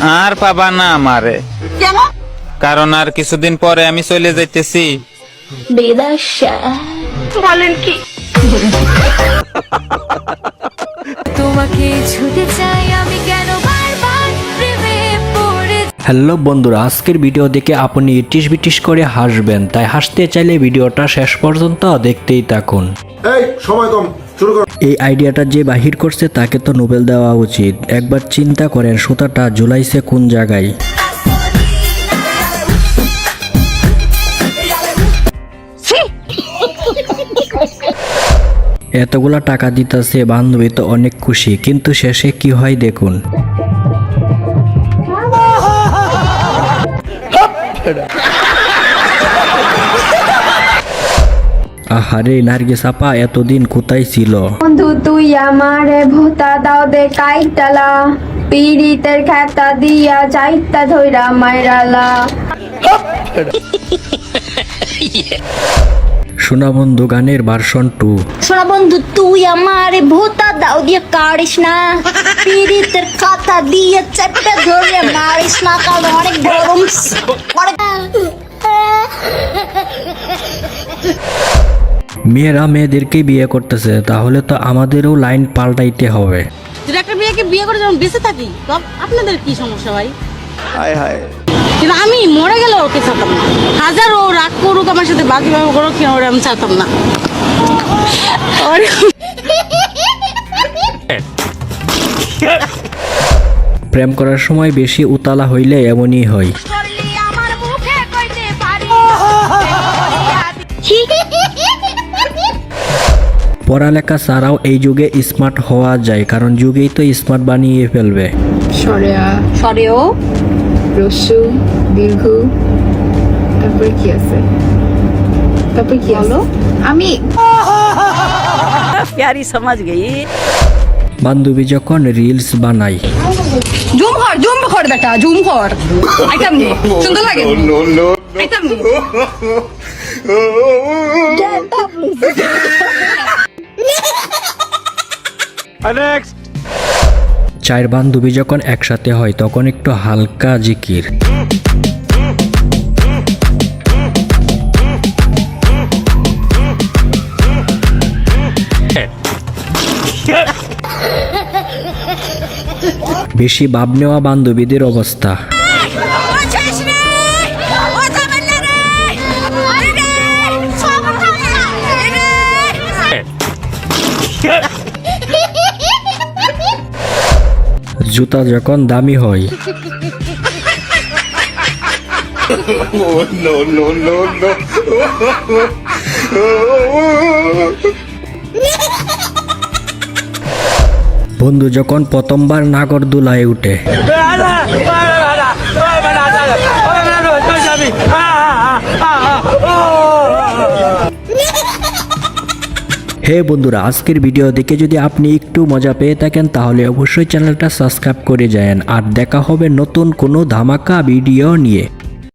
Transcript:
আর পাবা না আমারে, কেন? কারণ আর কিছুদিন পরে আমি চলে যাইতেছি। বেদাশা বলেন কি? তোমাকে ছুতে চাই আমি কেন বারবার প্রেমে পড়ে। হ্যালো বন্ধুরা, আজকের ভিডিও দেখে আপনি ইটিস বিটিস করে হাসবেন, তাই হাসতে চাইলে ভিডিওটা শেষ পর্যন্ত দেখতেই থাকুন। এই সময় কম, শুরু কর। এই আইডিয়াটা যে বাহির করছে তাকে তো নোবেল দেওয়া উচিত। একবার চিন্তা করেন সুতাটা ঝুলাইছে কোন জায়গায়। এতগুলা টাকা দিতেছে, বান্ধবী তো অনেক খুশি, কিন্তু শেষে কি হয় দেখুন। আহারে নার্গিস আপা এতদিন কোথায় ছিল? বন্ধু তুই আমারে ভোতা দাও দে কাইটালা, পীড়িতের খেতা দিয়া চাইতা ধইরা মাইরালা। সোনা বন্ধু গানের ভার্সন 2। শোনা বন্ধু তুই আমারে ভোতা দাও দিয়ে কাড়িস না, পীড়িতের কথা দিয়ে চেপে ধরে মারিস না, কারণ অনেক গরম মেয়েরা মেয়েদেরকে বিয়ে করতেছে, তাহলে তো আমাদেরও লাইন পাল্টাইতে হবে। একটা মেয়েকে বিয়ে করে যখন বেঁচে থাকি তখন আপনাদের কি সমস্যা ভাই? হায় হায়, কিন্তু আমি মরে গেলে ওকে ছাড়তাম না। হাজার ও রাগ করুক আমার সাথে, বাকি ভাবে করুক, কেন ওরে আমি ছাড়তাম না। প্রেম করার সময় বেশি উতালা হইলে এমনই হয়। পড়ালেখা ছাড়াও এই যুগে স্মার্ট হওয়া যায়, কারণ যুগেই তো স্মার্ট বানিয়ে ফেলবে। সরেও রস্যু দীর্ঘ, তারপরে কি আছে? তারপরে কি আছে? আমি প্যারি সমাজ গেই। বান্ধবী যখন রিলস বানাই, জুম কর বেটা, জুম কর। আইতাম নি সুন্দর লাগে। আইতাম নি চার বান্ধবী যখন একসাথে হয় তখন একটু হালকা জিকির। বেশি ভাব নেওয়া বান্ধবীদের অবস্থা। জুতা যখন দামি হয়, বন্ধু যখন প্রথমবার নাগরদোলায় উঠে, হে বন্ধুরা, আজকের ভিডিও দেখে যদি আপনি একটু মজা পেয়ে থাকেন তাহলে অবশ্যই চ্যানেলটা সাবস্ক্রাইব করে যান। আর দেখা হবে নতুন কোনো ধামাকা ভিডিও নিয়ে।